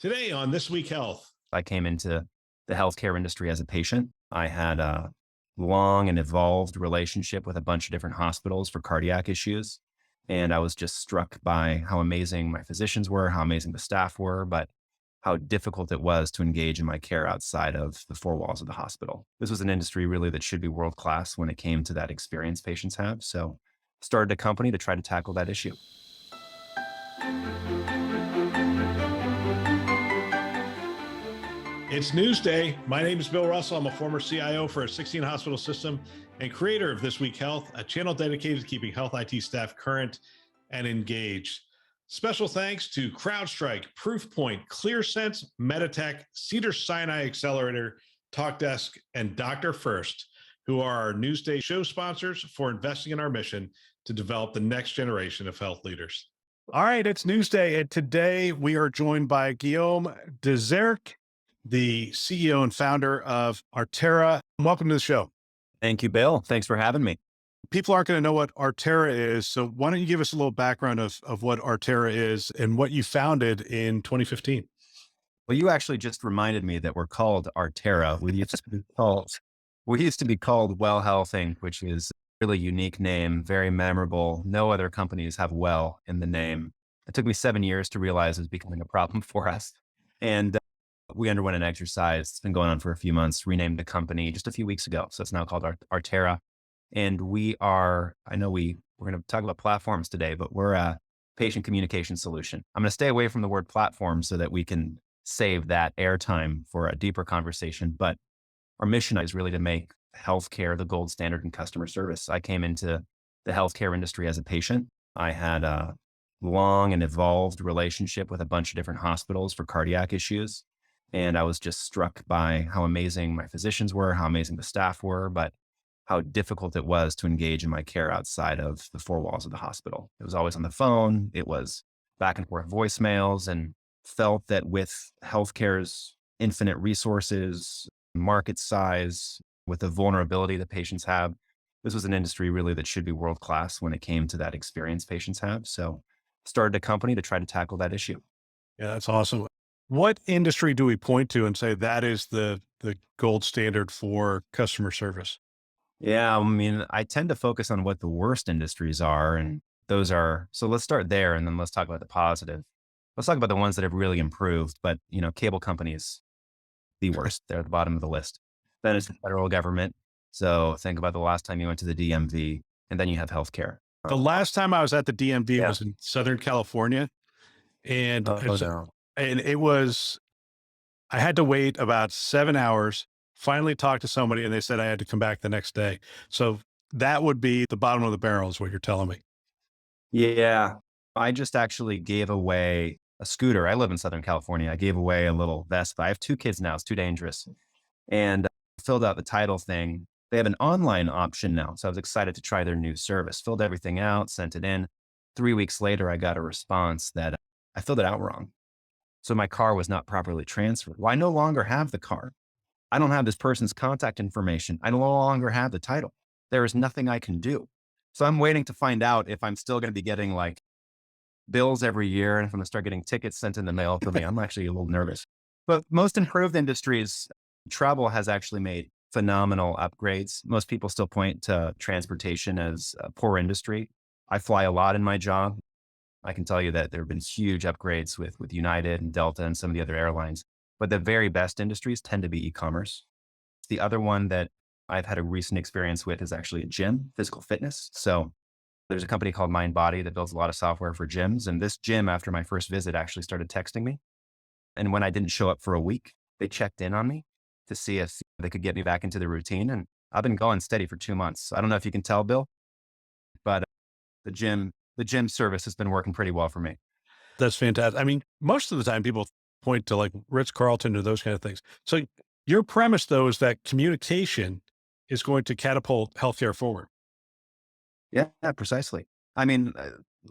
Today on This Week Health. I came into the healthcare industry as a patient. I had a long and evolved relationship with a bunch of different hospitals for cardiac issues. And I was just struck by how amazing my physicians were, how amazing the staff were, but how difficult it was to engage in my care outside of the four walls of the hospital. This was an industry really that should be world class when it came to that experience patients have. So started a company to try to tackle that issue. It's Newsday. My name is Bill Russell. I'm a former CIO for a 16 hospital system and creator of This Week Health, a channel dedicated to keeping health IT staff current and engaged. Special thanks to CrowdStrike, Proofpoint, ClearSense, Meditech, Cedars-Sinai Accelerator, TalkDesk, and Dr. First, who are our Newsday show sponsors for investing in our mission to develop the next generation of health leaders. All right, it's Newsday, and today we are joined by Guillaume deZwirek, the CEO and founder of Artera. Welcome to the show. Thank you, Bill. Thanks for having me. People aren't going to know what Artera is, so why don't you give us a little background of what Artera is and what you founded in 2015? Well, you actually just reminded me that we're called Artera. We used to be called Well Health Inc., which is a really unique name, very memorable. No other companies have well in the name. It took me 7 years to realize it was becoming a problem for us. And we underwent an exercise. It's been going on for a few months, renamed the company just a few weeks ago. So it's now called Artera. And we're going to talk about platforms today, but we're a patient communication solution. I'm going to stay away from the word platform so that we can save that airtime for a deeper conversation. But our mission is really to make healthcare the gold standard in customer service. I came into the healthcare industry as a patient. I had a long and evolved relationship with a bunch of different hospitals for cardiac issues. And I was just struck by how amazing my physicians were, how amazing the staff were, but how difficult it was to engage in my care outside of the four walls of the hospital. It was always on the phone. It was back and forth voicemails, and felt that with healthcare's infinite resources, market size, with the vulnerability that patients have, this was an industry really that should be world class when it came to that experience patients have. So started a company to try to tackle that issue. Yeah, that's awesome. What industry do we point to and say that is the gold standard for customer service? Yeah, I mean, I tend to focus on what the worst industries are, and so let's start there and then let's talk about the positive. Let's talk about the ones that have really improved, but cable companies, the worst. They're at the bottom of the list. Then it's the federal government. So think about the last time you went to the DMV, and then you have healthcare. The last time I was at the DMV Yeah. was in Southern California, and Oh, no. it was, I had to wait about 7 hours, finally talked to somebody, and they said I had to come back the next day. So that would be the bottom of the barrel is what you're telling me. Yeah. I just actually gave away a scooter. I live in Southern California. I gave away a little Vespa. I have two kids now. It's too dangerous. And filled out the title thing. They have an online option now. So I was excited to try their new service. Filled everything out, sent it in. 3 weeks later, I got a response that I filled it out wrong. So my car was not properly transferred. Well, I no longer have the car. I don't have this person's contact information. I no longer have the title. There is nothing I can do. So I'm waiting to find out if I'm still going to be getting like bills every year and if I'm going to start getting tickets sent in the mail for me. I'm actually a little nervous. But most improved industries, travel has actually made phenomenal upgrades. Most people still point to transportation as a poor industry. I fly a lot in my job. I can tell you that there have been huge upgrades with United and Delta and some of the other airlines, but the very best industries tend to be e-commerce. The other one that I've had a recent experience with is actually a gym, physical fitness. So there's a company called MindBody that builds a lot of software for gyms. And this gym, after my first visit, actually started texting me. And when I didn't show up for a week, they checked in on me to see if they could get me back into the routine. And I've been going steady for 2 months. I don't know if you can tell, Bill, but the gym service has been working pretty well for me. That's fantastic. I mean, most of the time people point to like Ritz-Carlton or those kind of things. So your premise though is that communication is going to catapult healthcare forward. Yeah, precisely. I mean,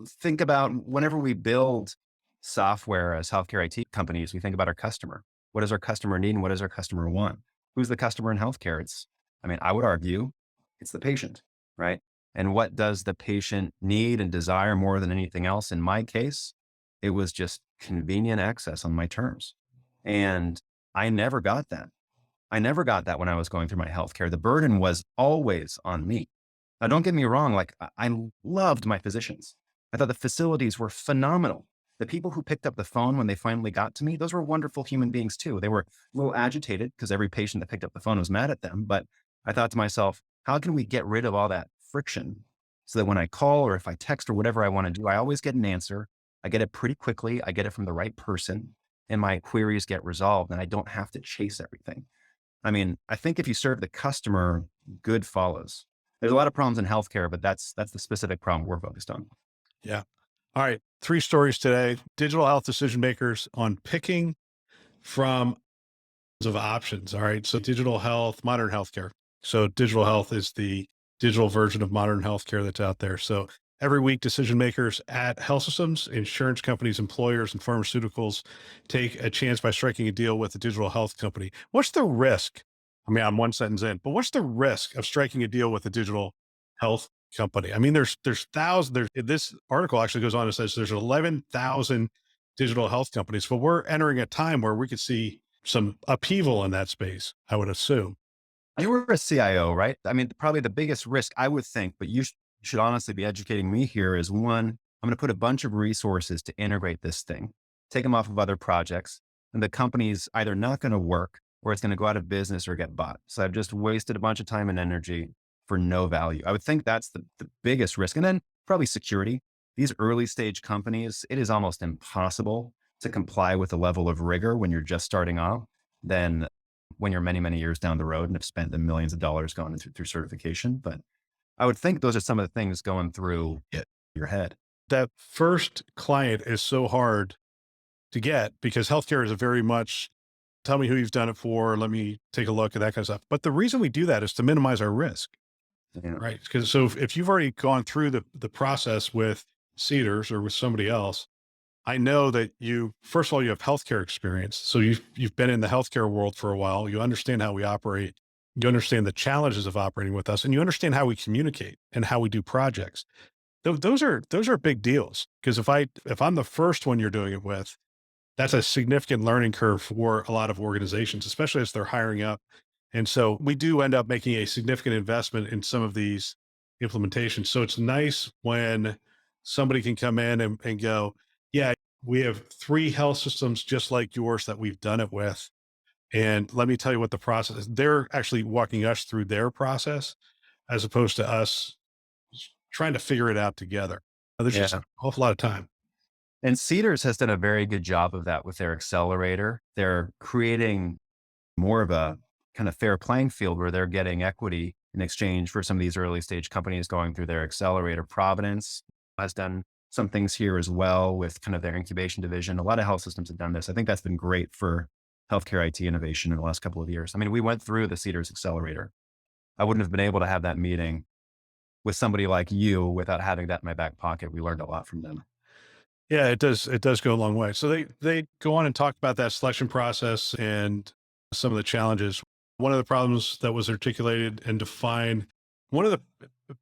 think about whenever we build software as healthcare IT companies, we think about our customer. What does our customer need and what does our customer want? Who's the customer in healthcare? I would argue it's the patient, right? And what does the patient need and desire more than anything else? In my case, It was just convenient access on my terms. And I never got that. I never got that when I was going through my healthcare. The burden was always on me. Now, don't get me wrong. Like I loved my physicians. I thought the facilities were phenomenal. The people who picked up the phone when they finally got to me, those were wonderful human beings too. They were a little agitated because every patient that picked up the phone was mad at them. But I thought to myself, how can we get rid of all that friction so that when I call or if I text or whatever I want to do, I always get an answer. I get it pretty quickly. I get it from the right person and my queries get resolved and I don't have to chase everything. I mean, I think if you serve the customer, good follows. There's a lot of problems in healthcare, but that's the specific problem we're focused on. Yeah. All right. Three stories today. Digital health decision makers on picking from of options. All right. So digital health, modern healthcare. So digital health is the digital version of modern healthcare that's out there. So every week, decision makers at health systems, insurance companies, employers, and pharmaceuticals take a chance by striking a deal with a digital health company. What's the risk? I mean, I'm one sentence in, but what's the risk of striking a deal with a digital health company? I mean, there's thousands. This article actually goes on and says there's 11,000 digital health companies, but we're entering a time where we could see some upheaval in that space, I would assume. You were a CIO, right? I mean, probably the biggest risk I would think, but you should honestly be educating me here is one, I'm going to put a bunch of resources to integrate this thing, take them off of other projects, and the company's either not going to work or it's going to go out of business or get bought. So I've just wasted a bunch of time and energy for no value. I would think that's the biggest risk. And then probably security. These early stage companies, it is almost impossible to comply with the level of rigor when you're just starting off. Then when you're many, many years down the road and have spent the millions of dollars going through certification. But I would think those are some of the things going through your head. That first client is so hard to get because healthcare is a very much tell me who you've done it for. Let me take a look at that kind of stuff. But the reason we do that is to minimize our risk, Yeah. right? Because so if you've already gone through the process with Cedars or with somebody else, I know that you, first of all, you have healthcare experience. So you've been in the healthcare world for a while. You understand how we operate. You understand the challenges of operating with us, and you understand how we communicate and how we do projects. Those are big deals. Because if I'm the first one you're doing it with, that's a significant learning curve for a lot of organizations, especially as they're hiring up. And so we do end up making a significant investment in some of these implementations. So it's nice when somebody can come in and go, yeah, we have three health systems just like yours that we've done it with. And let me tell you what the process is. They're actually walking us through their process as opposed to us trying to figure it out together. There's just Yeah. an awful lot of time. And Cedars has done a very good job of that with their accelerator. They're creating more of a kind of fair playing field where they're getting equity in exchange for some of these early stage companies going through their accelerator. Providence has done some things here as well with kind of their incubation division. A lot of health systems have done this. I think that's been great for healthcare IT innovation in the last couple of years. I mean, we went through the Cedars accelerator. I wouldn't have been able to have that meeting with somebody like you without having that in my back pocket. We learned a lot from them. Yeah, it does. It does go a long way. So they go on and talk about that selection process and some of the challenges. One of the problems that was articulated and defined, one of the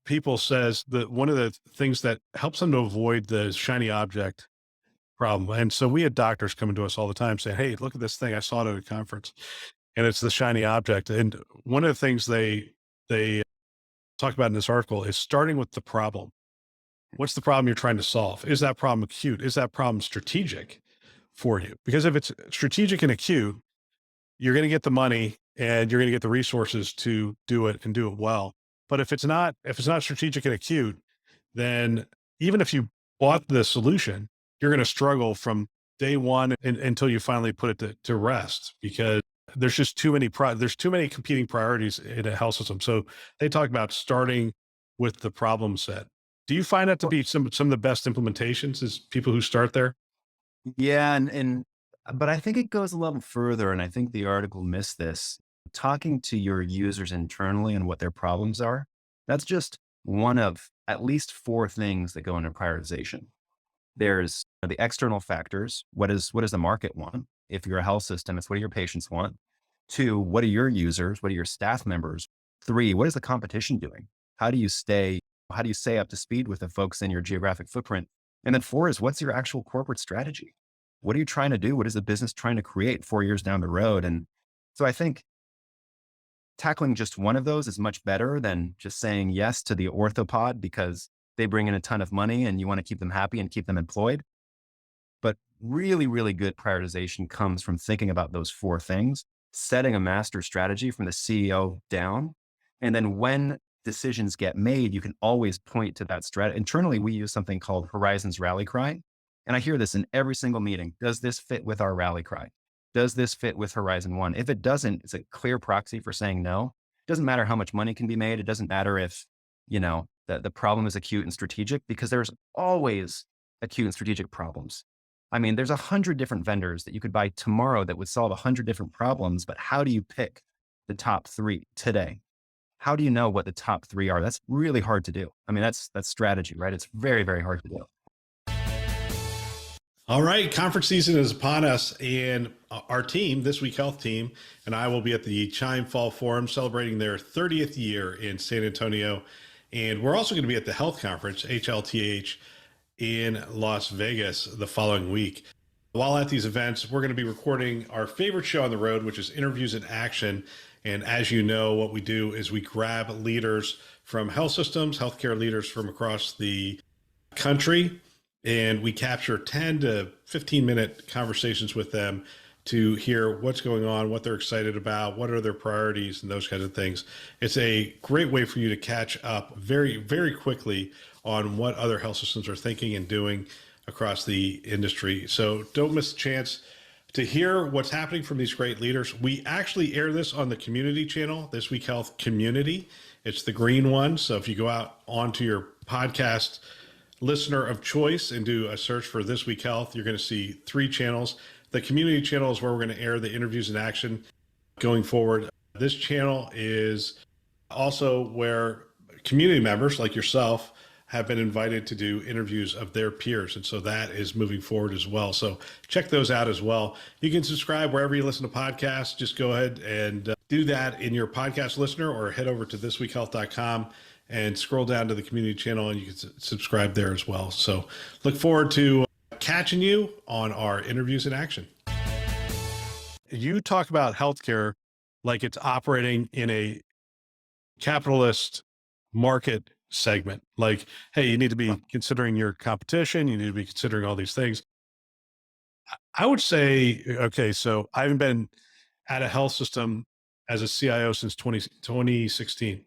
people says that one of the things that helps them to avoid the shiny object problem. And so we had doctors coming to us all the time saying, "Hey, look at this thing. I saw it at a conference, and it's the shiny object." And one of the things they talk about in this article is starting with the problem. What's the problem you're trying to solve? Is that problem acute? Is that problem strategic for you? Because if it's strategic and acute, you're going to get the money and you're going to get the resources to do it and do it well. But if it's not strategic and acute, then even if you bought the solution, you're going to struggle from day one until you finally put it to rest because there's just there's too many competing priorities in a health system. So they talk about starting with the problem set. Do you find that to be some of the best implementations is people who start there? Yeah, but I think it goes a level further, and I think the article missed this. Talking to your users internally and what their problems are, that's just one of at least four things that go into prioritization. There's the external factors. What does the market want? If you're a health system, it's what do your patients want? Two, what are your users? What are your staff members? Three, what is the competition doing? How do you stay up to speed with the folks in your geographic footprint? And then 4 is, what's your actual corporate strategy? What are you trying to do? What is the business trying to create 4 years down the road? And so I think tackling just one of those is much better than just saying yes to the orthopod because they bring in a ton of money and you want to keep them happy and keep them employed. But really, really good prioritization comes from thinking about those 4 things, setting a master strategy from the CEO down. And then when decisions get made, you can always point to that strategy. Internally, we use something called Horizons Rally Cry. And I hear this in every single meeting. Does this fit with our rally cry? Does this fit with Horizon One? If it doesn't, it's a clear proxy for saying no. It doesn't matter how much money can be made. It doesn't matter if, the problem is acute and strategic, because there's always acute and strategic problems. I mean, there's 100 different vendors that you could buy tomorrow that would solve 100 different problems, but how do you pick the top 3 today? How do you know what the top 3 are? That's really hard to do. I mean, that's strategy, right? It's very, very hard to do. All right, conference season is upon us, and our team, This Week Health team, and I will be at the Chime Fall Forum celebrating their 30th year in San Antonio. And we're also going to be at the Health Conference, HLTH, in Las Vegas the following week. While at these events, we're going to be recording our favorite show on the road, which is Interviews in Action. And as you know, what we do is we grab leaders from health systems, healthcare leaders from across the country, and we capture 10 to 15 minute conversations with them to hear what's going on, what they're excited about, what are their priorities, and those kinds of things. It's a great way for you to catch up very, very quickly on what other health systems are thinking and doing across the industry. So don't miss a chance to hear what's happening from these great leaders. We actually air this on the community channel, This Week Health Community. It's the green one. So if you go out onto your podcast listener of choice and do a search for This Week Health, you're going to see 3 channels. The community channel is where we're going to air the interviews in action going forward. This channel is also where community members like yourself have been invited to do interviews of their peers. And so that is moving forward as well. So check those out as well. You can subscribe wherever you listen to podcasts. Just go ahead and do that in your podcast listener, or head over to thisweekhealth.com and scroll down to the community channel and you can subscribe there as well. So look forward to catching you on our Interviews in Action. You talk about healthcare like it's operating in a capitalist market segment. Like, hey, you need to be considering your competition. You need to be considering all these things. I would say, okay, so I haven't been at a health system as a CIO since 2016.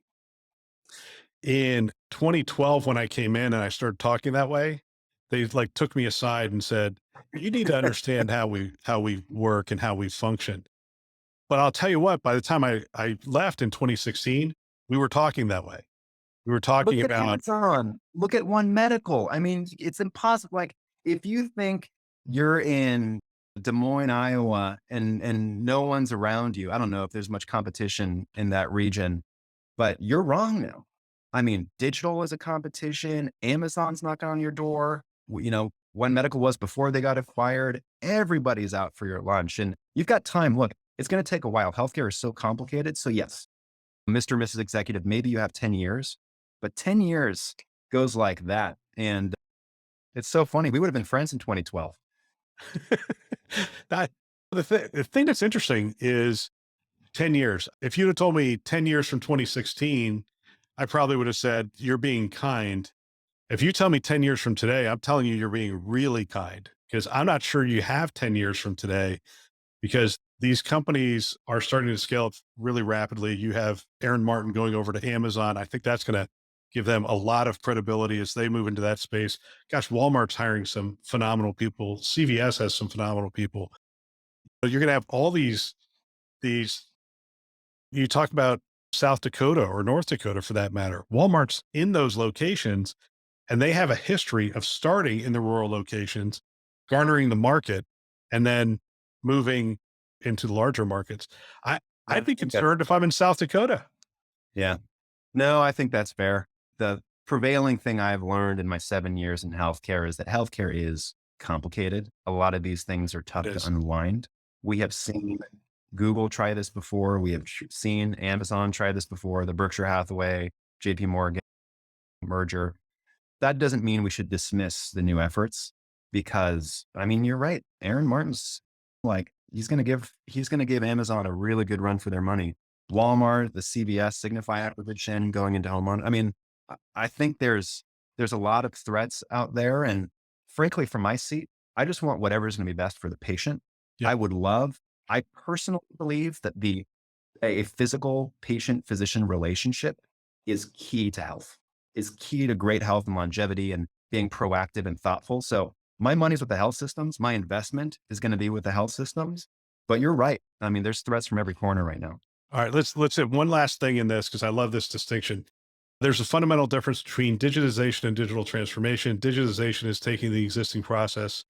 In 2012, when I came in and I started talking that way, they like took me aside and said, you need to understand how we work and how we function. But I'll tell you what, by the time I left in 2016, we were talking that way. We were talking Look at about Amazon. Look at One Medical. I mean, it's impossible. Like, if you think you're in Des Moines, Iowa, and no one's around you, I don't know if there's much competition in that region, but you're wrong now. I mean, digital is a competition. Amazon's knocking on your door. One Medical was before they got acquired. Everybody's out for your lunch, and you've got time. Look, it's going to take a while. Healthcare is so complicated. So yes, Mr. Mrs. Executive, maybe you have 10 years. But 10 years goes like that. And it's so funny. We would have been friends in 2012. The thing that's interesting is 10 years. If you'd have told me 10 years from 2016, I probably would have said, you're being kind. If you tell me 10 years from today, I'm telling you, you're being really kind, because I'm not sure you have 10 years from today, because these companies are starting to scale up really rapidly. You have Aaron Martin going over to Amazon. I think that's going to give them a lot of credibility as they move into that space. Gosh, Walmart's hiring some phenomenal people. CVS has some phenomenal people. But you're going to have all these, you talk about South Dakota or North Dakota for that matter. Walmart's in those locations, and they have a history of starting in the rural locations, garnering the market, and then moving into the larger markets. I'd be concerned if I'm in South Dakota. Yeah. No, I think that's fair. The prevailing thing I've learned in my 7 years in healthcare is that healthcare is complicated. A lot of these things are tough to unwind. We have seen Google try this before. We have seen Amazon try this before, the Berkshire Hathaway, JP Morgan merger. that doesn't mean we should dismiss the new efforts because, I mean, you're right. Aaron Martin's like, he's going to give Amazon a really good run for their money. Walmart, the CVS Signify acquisition going into home on. I mean, I think there's a lot of threats out there. And frankly, from my seat, I just want whatever is going to be best for the patient. Yep. I personally believe that a physical patient physician relationship is key to health, is key to great health and longevity and being proactive and thoughtful. So my money's with the health systems. My investment is going to be with the health systems. But you're right. I mean, there's threats from every corner right now. All right, let's hit one last thing in this because I love this distinction. There's a fundamental difference between digitization and digital transformation. Digitization is taking the existing process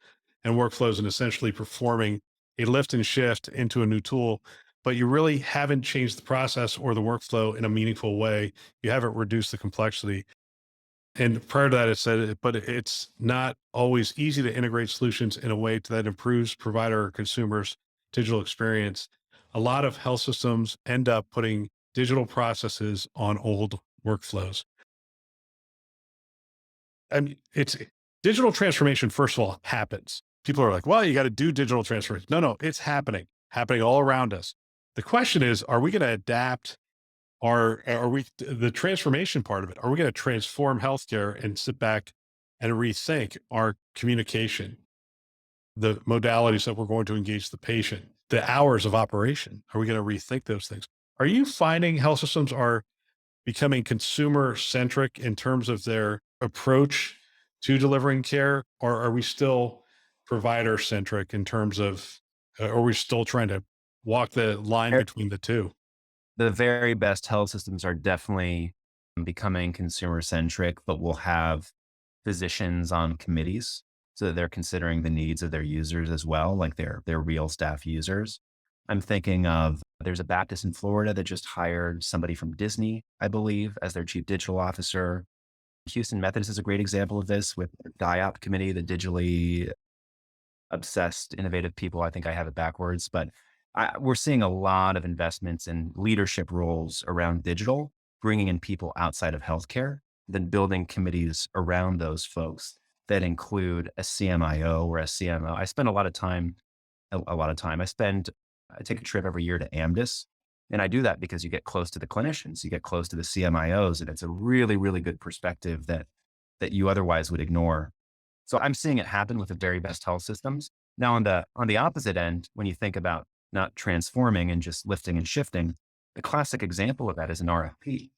and workflows and essentially performing a lift and shift into a new tool, but you really haven't changed the process or the workflow in a meaningful way. You haven't reduced the complexity. And prior to that, it said, but it's not always easy to integrate solutions in a way that improves provider or consumers' digital experience. A lot of health systems end up putting digital processes on old workflows. I mean, it's digital transformation, first of all, happens. People are like, well, you got to do digital transformation. No, it's happening all around us. The question is, are we going to adapt are we the transformation part of it? Are we going to transform healthcare and sit back and rethink our communication, the modalities that we're going to engage the patient, the hours of operation? Are we going to rethink those things? Are you finding health systems are becoming consumer centric in terms of their approach to delivering care, or are we still provider centric in terms of, are we still trying to walk the line between the two? The very best health systems are definitely becoming consumer centric, but will have physicians on committees so that they're considering the needs of their users as well, like their real staff users. I'm thinking of there's a Baptist in Florida that just hired somebody from Disney, I believe, as their chief digital officer. Houston Methodist is a great example of this with their DIOP committee, the digitally obsessed, innovative people. I think I have it backwards, but we're seeing a lot of investments in leadership roles around digital, bringing in people outside of healthcare, then building committees around those folks that include a CMIO or a CMO. I spend a lot of time. I take a trip every year to AMDIS, and I do that because you get close to the clinicians, you get close to the CMIOs, and it's a really, really good perspective that you otherwise would ignore. So I'm seeing it happen with the very best health systems. Now on the opposite end, when you think about not transforming and just lifting and shifting, the classic example of that is an RFP.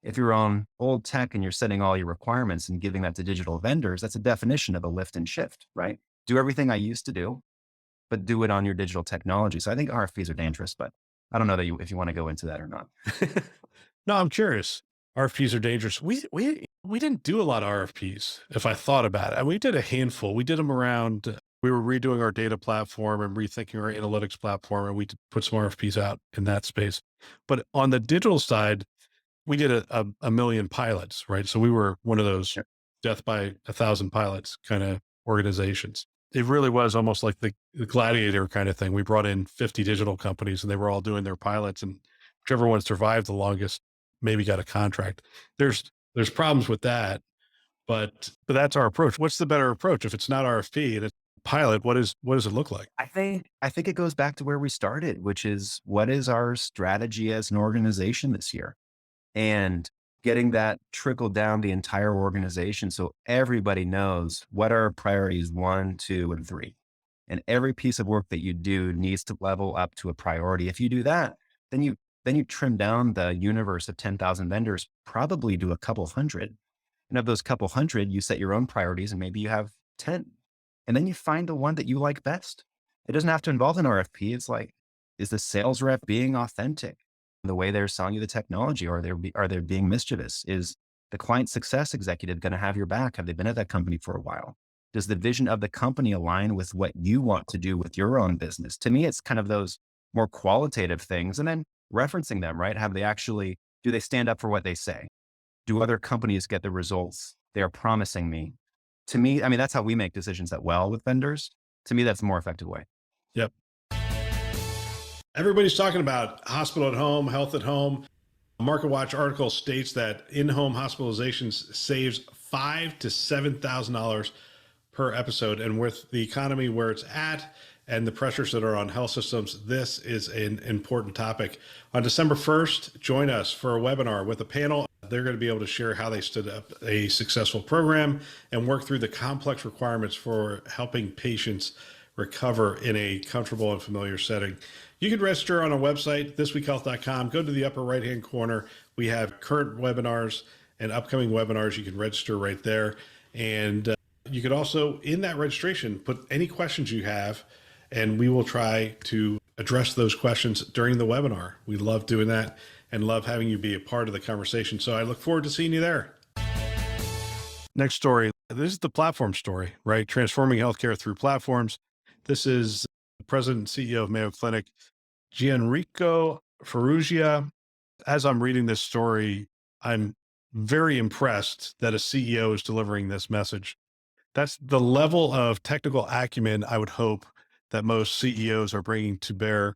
If you're on old tech and you're setting all your requirements and giving that to digital vendors, that's a definition of a lift and shift, right? Do everything I used to do, but do it on your digital technology. So I think RFPs are dangerous, but I don't know if you want to go into that or not. No, I'm curious. RFPs are dangerous. We didn't do a lot of RFPs if I thought about it. And we did a handful. We did them around, we were redoing our data platform and rethinking our analytics platform, and we put some RFPs out in that space. But on the digital side, we did a million pilots, right? So we were one of those death by 1,000 pilots kind of organizations. It really was almost like the gladiator kind of thing. We brought in 50 digital companies and they were all doing their pilots, and whichever one survived the longest maybe got a contract. There's problems with that, but that's our approach. What's the better approach? If it's not RFP and it's pilot, what does it look like? I think it goes back to where we started, which is what is our strategy as an organization this year? And getting that trickled down the entire organization so everybody knows what are priorities 1, 2, and 3. And every piece of work that you do needs to level up to a priority. If you do that, then you trim down the universe of 10,000 vendors, probably to a couple hundred. And of those couple hundred, you set your own priorities and maybe you have 10. And then you find the one that you like best. It doesn't have to involve an RFP. It's like, is the sales rep being authentic? The way they're selling you the technology, or are they being mischievous? Is the client success executive going to have your back? Have they been at that company for a while? Does the vision of the company align with what you want to do with your own business? To me, it's kind of those more qualitative things, and then referencing them, right? Do they stand up for what they say? Do other companies get the results they are promising me? To me, I mean, that's how we make decisions that well with vendors. To me, that's a more effective way. Yep. Everybody's talking about hospital at home, health at home. MarketWatch article states that in-home hospitalizations saves $5,000 to $7,000 per episode. And with the economy where it's at and the pressures that are on health systems, this is an important topic. On December 1st, join us for a webinar with a panel. They're going to be able to share how they stood up a successful program and work through the complex requirements for helping patients recover in a comfortable and familiar setting. You can register on our website, thisweekhealth.com. Go to the upper right-hand corner. We have current webinars and upcoming webinars. You can register right there. And you could also, in that registration, put any questions you have, and we will try to address those questions during the webinar. We love doing that and love having you be a part of the conversation. So I look forward to seeing you there. Next story. This is the platform story, right? Transforming healthcare through platforms. This is the president and CEO of Mayo Clinic, Gianrico Ferrugia. As I'm reading this story, I'm very impressed that a CEO is delivering this message. That's the level of technical acumen I would hope that most CEOs are bringing to bear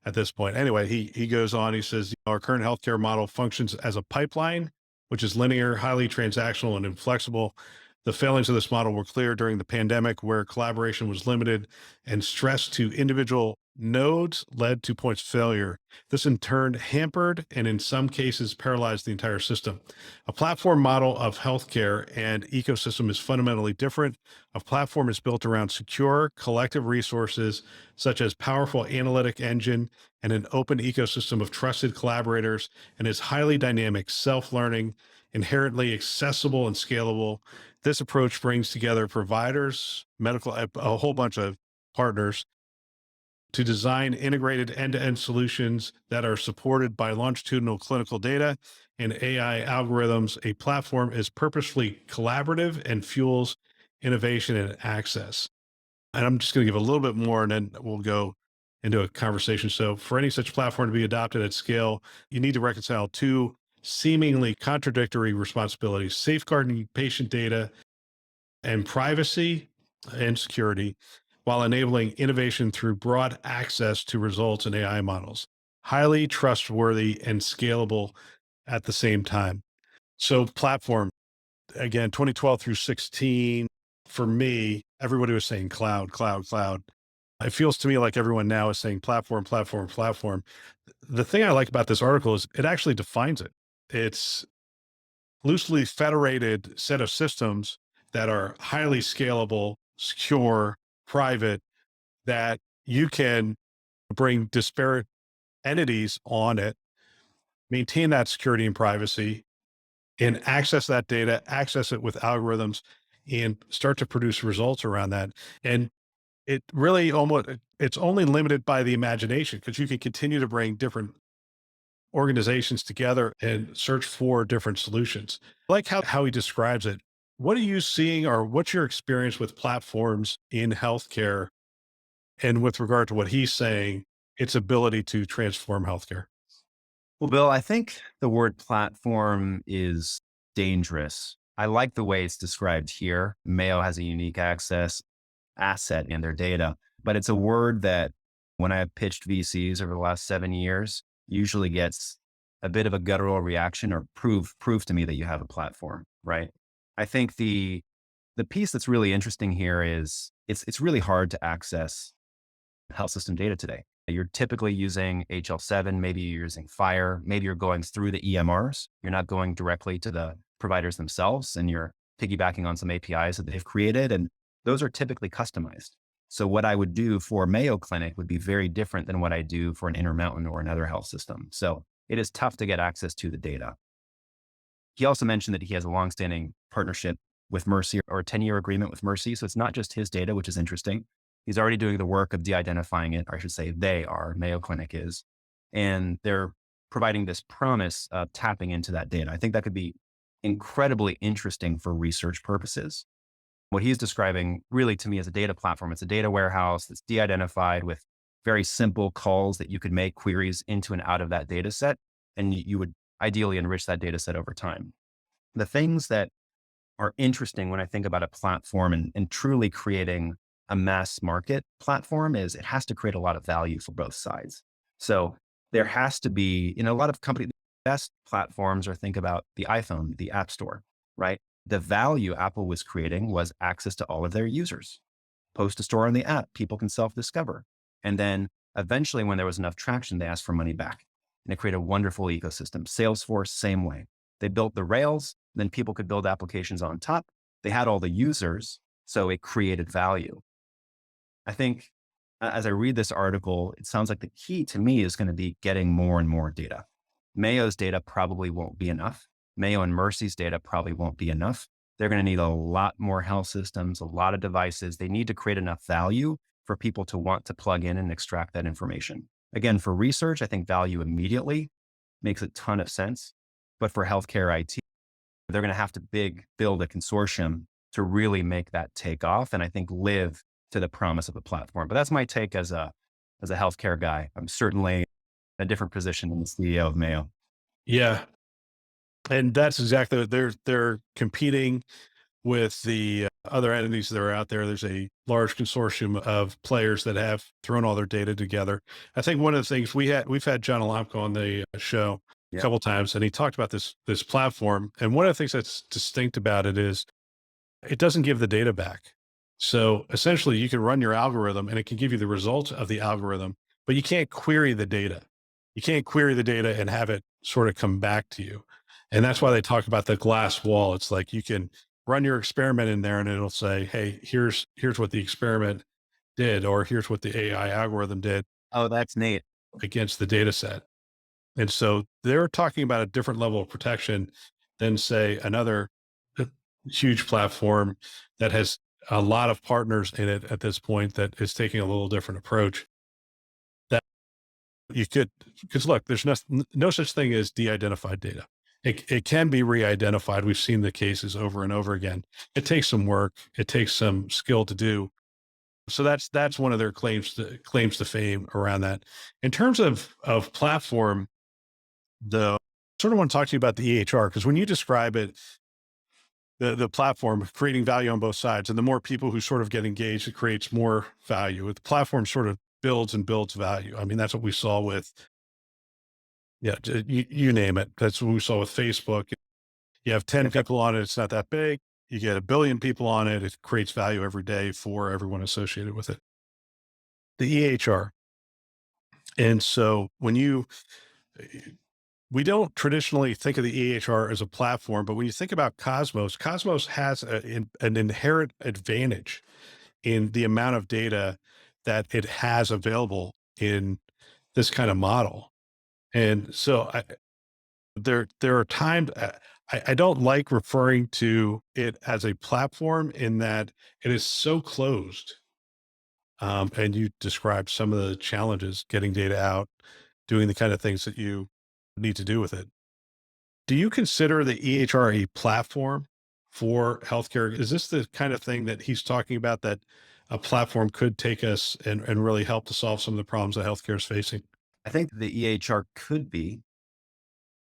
at this point. Anyway, he goes on, he says, our current healthcare model functions as a pipeline, which is linear, highly transactional, and inflexible. The failings of this model were clear during the pandemic, where collaboration was limited and stress to individual nodes led to points of failure. This in turn hampered and in some cases paralyzed the entire system. A platform model of healthcare and ecosystem is fundamentally different. A platform is built around secure collective resources, such as powerful analytic engine and an open ecosystem of trusted collaborators, and is highly dynamic, self-learning, inherently accessible and scalable. This approach brings together providers, medical, a whole bunch of partners to design integrated end-to-end solutions that are supported by longitudinal clinical data and AI algorithms. A platform is purposefully collaborative and fuels innovation and access. And I'm just going to give a little bit more and then we'll go into a conversation. So for any such platform to be adopted at scale, you need to reconcile two seemingly contradictory responsibilities: safeguarding patient data and privacy and security, while enabling innovation through broad access to results and AI models, highly trustworthy and scalable at the same time. So platform, again, 2012 through 16, for me, everybody was saying cloud, cloud, cloud. It feels to me like everyone now is saying platform, platform, platform. The thing I like about this article is it actually defines it. It's loosely federated set of systems that are highly scalable, secure, private, that you can bring disparate entities on it, maintain that security and privacy, and access that data, access it with algorithms, and start to produce results around that. And it really it's only limited by the imagination, because you can continue to bring different organizations together and search for different solutions. I like how he describes it. What are you seeing, or what's your experience with platforms in healthcare? And with regard to what he's saying, its ability to transform healthcare. Well, Bill, I think the word platform is dangerous. I like the way it's described here. Mayo has a unique asset in their data, but it's a word that when I have pitched VCs over the last 7 years, usually gets a bit of a guttural reaction, or prove to me that you have a platform, right? I think the piece that's really interesting here is it's really hard to access health system data today. You're typically using HL7, maybe you're using Fire, maybe you're going through the EMRs. You're not going directly to the providers themselves, and you're piggybacking on some APIs that they've created, and those are typically customized. So what I would do for Mayo Clinic would be very different than what I do for an Intermountain or another health system. So it is tough to get access to the data. He also mentioned that he has a longstanding partnership with Mercy, or a 10-year agreement with Mercy. So it's not just his data, which is interesting. He's already doing the work of de-identifying it, or I should say Mayo Clinic is, and they're providing this promise of tapping into that data. I think that could be incredibly interesting for research purposes. What he's describing really to me is a data platform. It's a data warehouse that's de-identified with very simple calls that you could make queries into and out of that data set, and you would ideally enrich that data set over time. The things that are interesting when I think about a platform and truly creating a mass market platform is it has to create a lot of value for both sides. So there has to be, a lot of companies, best platforms, or think about the iPhone, the App Store, right? The value Apple was creating was access to all of their users. Post a store on the app, people can self-discover. And then eventually, when there was enough traction, they asked for money back. And it created a wonderful ecosystem. Salesforce, same way. They built the rails, then people could build applications on top. They had all the users, so it created value. I think as I read this article, it sounds like the key to me is going to be getting more and more data. Mayo's data probably won't be enough. Mayo and Mercy's data probably won't be enough. They're going to need a lot more health systems, a lot of devices. They need to create enough value for people to want to plug in and extract that information. Again, for research, I think value immediately makes a ton of sense. But for healthcare IT, they're going to have to build a consortium to really make that take off and I think live to the promise of the platform. But that's my take as a healthcare guy. I'm certainly a different position than the CEO of Mayo. Yeah. And that's exactly what they're competing with the other entities that are out there. There's a large consortium of players that have thrown all their data together. I think one of the things we've had John Alamko on the show a Yeah. couple times, and he talked about this platform. And one of the things that's distinct about it is it doesn't give the data back. So essentially, you can run your algorithm, and it can give you the results of the algorithm, but you can't query the data. You can't query the data and have it sort of come back to you. And that's why they talk about the glass wall. It's like you can run your experiment in there and it'll say, hey, here's what the experiment did, or here's what the AI algorithm did Oh, that's neat. against the data set. And so they're talking about a different level of protection than, say, another uh, huge platform that has a lot of partners in it at this point that is taking a little different approach. That you could, because look, there's no such thing as de-identified data. It can be re-identified. We've seen the cases over and over again. It takes some work. It takes some skill to do. So that's one of their claims to fame around that. In terms of platform, the sort of want to talk to you about the EHR, because when you describe it, the platform creating value on both sides, and the more people who sort of get engaged, it creates more value. The platform sort of builds and builds value. I mean, that's what we saw with, yeah, you name it. That's what we saw with Facebook. You have 10 people on it, it's not that big. You get 1 billion people on it, it creates value every day for everyone associated with it. The EHR. And so when you we don't traditionally think of the EHR as a platform, but when you think about Cosmos, Cosmos has an inherent advantage in the amount of data that it has available in this kind of model. And so there are times I don't like referring to it as a platform in that it is so closed. And you described some of the challenges getting data out, doing the kind of things that you need to do with it. Do you consider the EHR a platform for healthcare? Is this the kind of thing that he's talking about, that a platform could take us and really help to solve some of the problems that healthcare is facing? I think the EHR could be.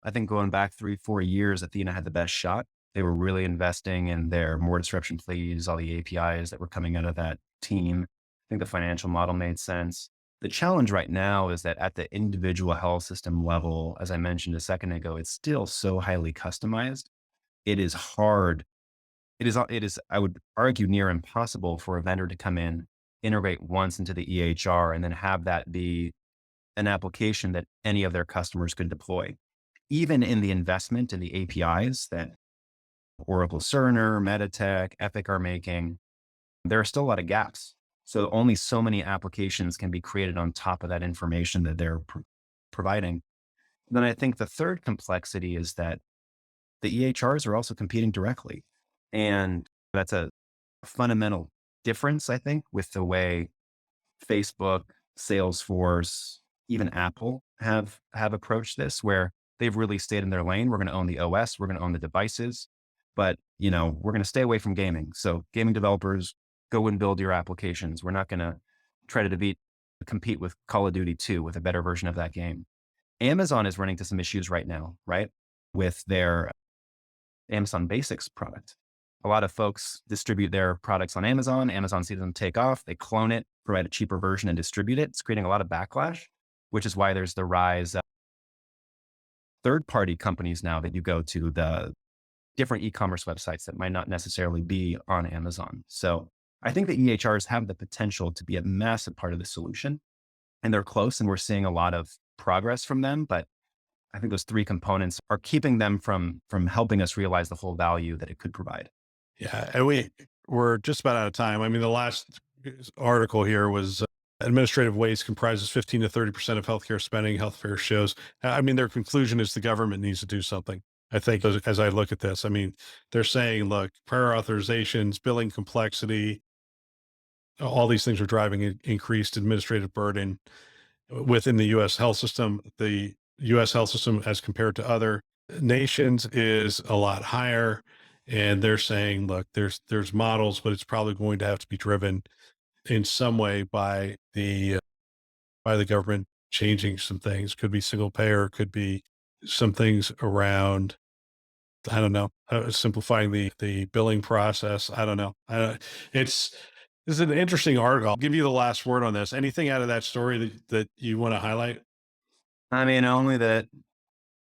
I think going back 3-4 years, Athena had the best shot. They were really investing in their more disruption please, all the APIs that were coming out of that team. I think the financial model made sense. The challenge right now is that at the individual health system level, as I mentioned a second ago, it's still so highly customized. It is hard. It is, I would argue, near impossible for a vendor to come in, integrate once into the EHR, and then have that be an application that any of their customers could deploy. Even in the investment in the APIs that Oracle Cerner, Meditech, Epic are making, there are still a lot of gaps. So only so many applications can be created on top of that information that they're providing. Then I think the third complexity is that the EHRs are also competing directly. And that's a fundamental difference, I think, with the way Facebook, Salesforce, even Apple have approached this, where they've really stayed in their lane. We're going to own the OS, we're going to own the devices, but we're going to stay away from gaming. So gaming developers, go and build your applications. We're not going to try to compete with Call of Duty 2 with a better version of that game. Amazon is running into some issues right now, right? With their Amazon Basics product. A lot of folks distribute their products on Amazon. Amazon sees them take off. They clone it, provide a cheaper version, and distribute it. It's creating a lot of backlash, which is why there's the rise third-party companies now that you go to, the different e-commerce websites that might not necessarily be on Amazon. So I think the EHRs have the potential to be a massive part of the solution, and they're close, and we're seeing a lot of progress from them. But I think those three components are keeping them from helping us realize the full value that it could provide. Yeah, and we're just about out of time. I mean, the last article here was administrative waste comprises 15 to 30% of healthcare spending. Healthcare shows. I mean, their conclusion is the government needs to do something. I think as I look at this, I mean, they're saying, look, prior authorizations, billing complexity, all these things are driving increased administrative burden within the U.S. health system. The U.S. health system, as compared to other nations, is a lot higher. And they're saying, look, there's models, but it's probably going to have to be driven in some way by the government changing some things. Could be single payer, could be some things around, I don't know, simplifying the billing process. I don't know. It's this is an interesting article. I'll give you the last word on this. Anything out of that story that you want to highlight? I mean, only that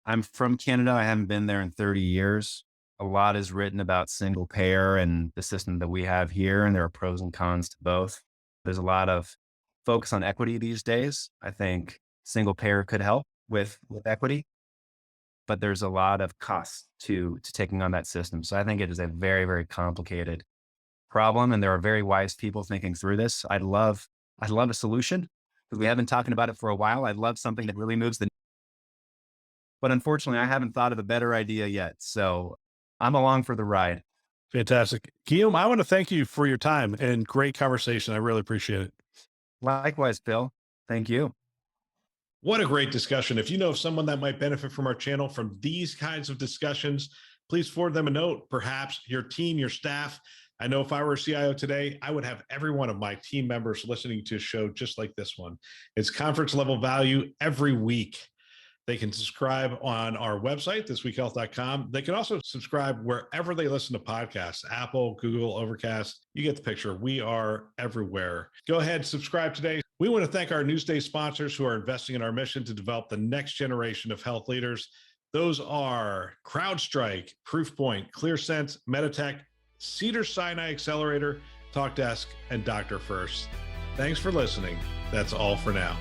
I'm from Canada. I haven't been there in 30 years. A lot is written about single payer and the system that we have here, and there are pros and cons to both. There's a lot of focus on equity these days. I think single payer could help with equity, but there's a lot of costs to taking on that system. So I think it is a very, very complicated problem, and there are very wise people thinking through this. I'd love a solution, because we have been talking about it for a while. I'd love something that really moves the, but unfortunately, I haven't thought of a better idea yet. So I'm along for the ride. Fantastic. Guillaume, I want to thank you for your time and great conversation. I really appreciate it. Likewise, Bill. Thank you. What a great discussion. If you know of someone that might benefit from our channel from these kinds of discussions, please forward them a note, perhaps your team, your staff. I know if I were a CIO today, I would have every one of my team members listening to a show just like this one. It's conference level value every week. They can subscribe on our website, thisweekhealth.com. They can also subscribe wherever they listen to podcasts, Apple, Google, Overcast. You get the picture. We are everywhere. Go ahead, subscribe today. We want to thank our Newsday sponsors who are investing in our mission to develop the next generation of health leaders. Those are CrowdStrike, Proofpoint, ClearSense, Meditech, Cedars-Sinai Accelerator, TalkDesk, and Dr. First. Thanks for listening. That's all for now.